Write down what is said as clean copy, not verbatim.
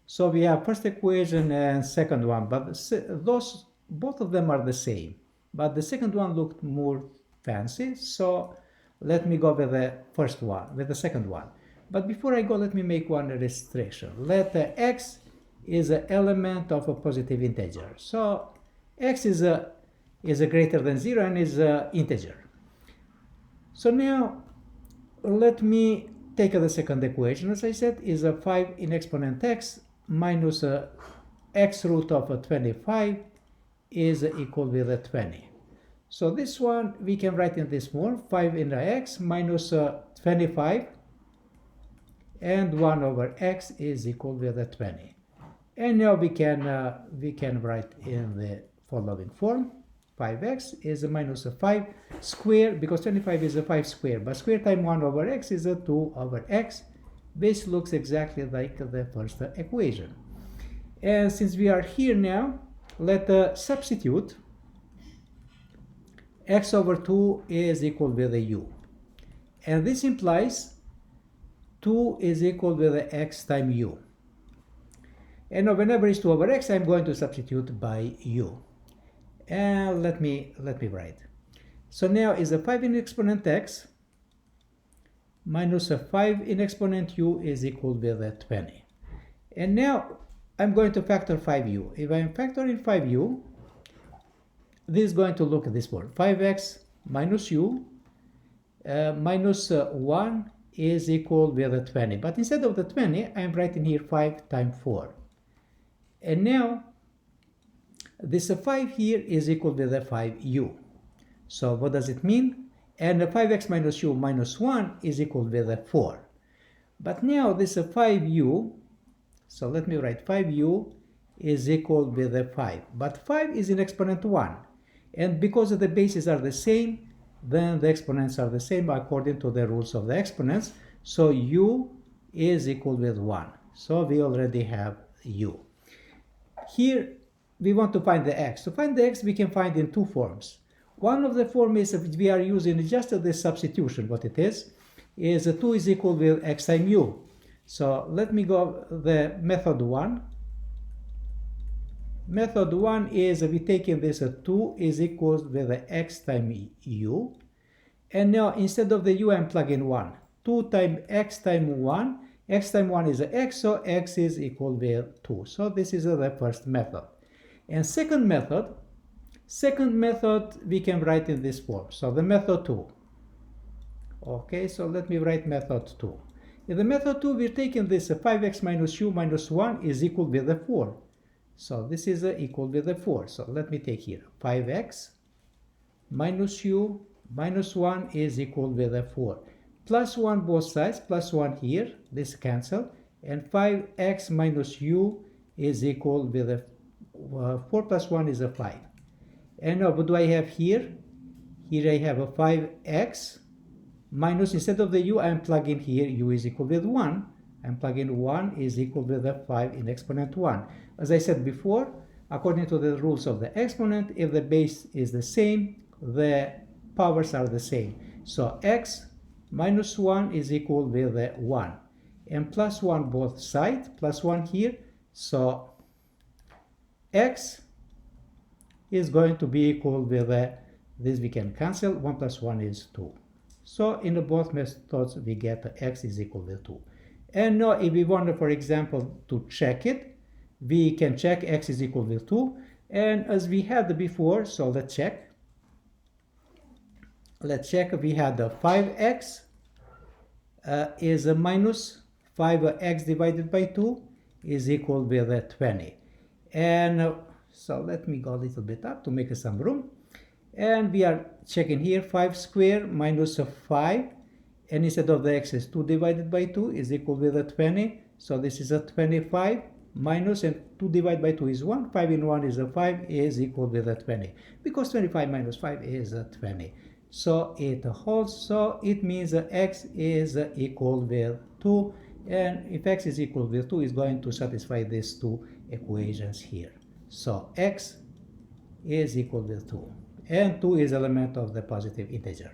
So we have first equation and second one, but both of them are the same. But the second one looked more fancy, so let me go with the first one, with the second one. But before I go, let me make one restriction. Let x is an element of a positive integer. So x is a greater than 0 and is an integer. So now let me take the second equation. As I said, is a 5 in exponent x minus x root of 25 is equal with 20. So this one we can write in this form: 5 in x minus 25 and 1 over x is equal with 20. And now we can write in the following form: 5x is minus 5 squared, because 25 is a 5 squared, but square time 1 over x is a 2 over x. This looks exactly like the first equation. And since we are here now, let's substitute. X over 2 is equal with a u. And this implies 2 is equal with x times u. And now whenever it's 2 over x, I'm going to substitute by u. And let me write. So now is a 5 in exponent x minus a 5 in exponent u is equal with 20. And now I'm going to factor 5u. If I'm factoring 5u, this is going to look at this form: 5x minus u minus 1 is equal with 20. But instead of the 20, I'm writing here 5 times 4. And now this 5 here is equal with the 5u. So what does it mean? And 5x minus u minus 1 is equal with 4. But now this 5u, so let me write 5u is equal with 5. But 5 is in exponent 1. And because the bases are the same, then the exponents are the same according to the rules of the exponents. So u is equal with 1. So we already have u. Here we want to find the x. To find the x, we can find in two forms. One of the forms is we are using just the substitution. What it is 2 is equal with x times u. So let me go the method 1. Method 1 is we taking this 2 is equal with x times u. And now instead of the u, I'm plugging 1. 2 times x times 1. X times 1 is x, so x is equal with 2. So this is the first method. And second method we can write in this form. So the method 2. Okay, so let me write method 2. In the method 2, we're taking this 5x minus u minus 1 is equal with 4. So this is equal with 4. So let me take here 5x minus u minus 1 is equal with 4. Plus 1 both sides, plus 1 here, this cancel. And 5x minus u is equal with 4 plus 1 is 5. And now what do I have here? Here I have a 5x minus, instead of the u, I'm plugging here u is equal with 1. I'm plugging 1 is equal with 5 in exponent 1. As I said before, according to the rules of the exponent, if the base is the same, the powers are the same. So x minus 1 is equal with 1. And plus 1 both sides, plus 1 here. So x is going to be equal with this we can cancel. 1 plus 1 is 2. So in both methods we get x is equal with 2. And now if we want, for example, to check it, we can check x is equal with 2. And as we had before, so let's check. Let's check. We had 5x is a minus 5x divided by 2 is equal with 20. And so let me go a little bit up to make some room. And we are checking here 5 squared minus 5. And instead of the x is 2 divided by 2 is equal with 20. So this is 25 minus, and 2 divided by 2 is 1. 5 in 1 is 5 is equal with 20. Because 25 minus 5 is 20. So it holds. So it means x is equal with 2. And if x is equal with 2, is going to satisfy these two equations here. So x is equal with 2. And 2 is element of the positive integer.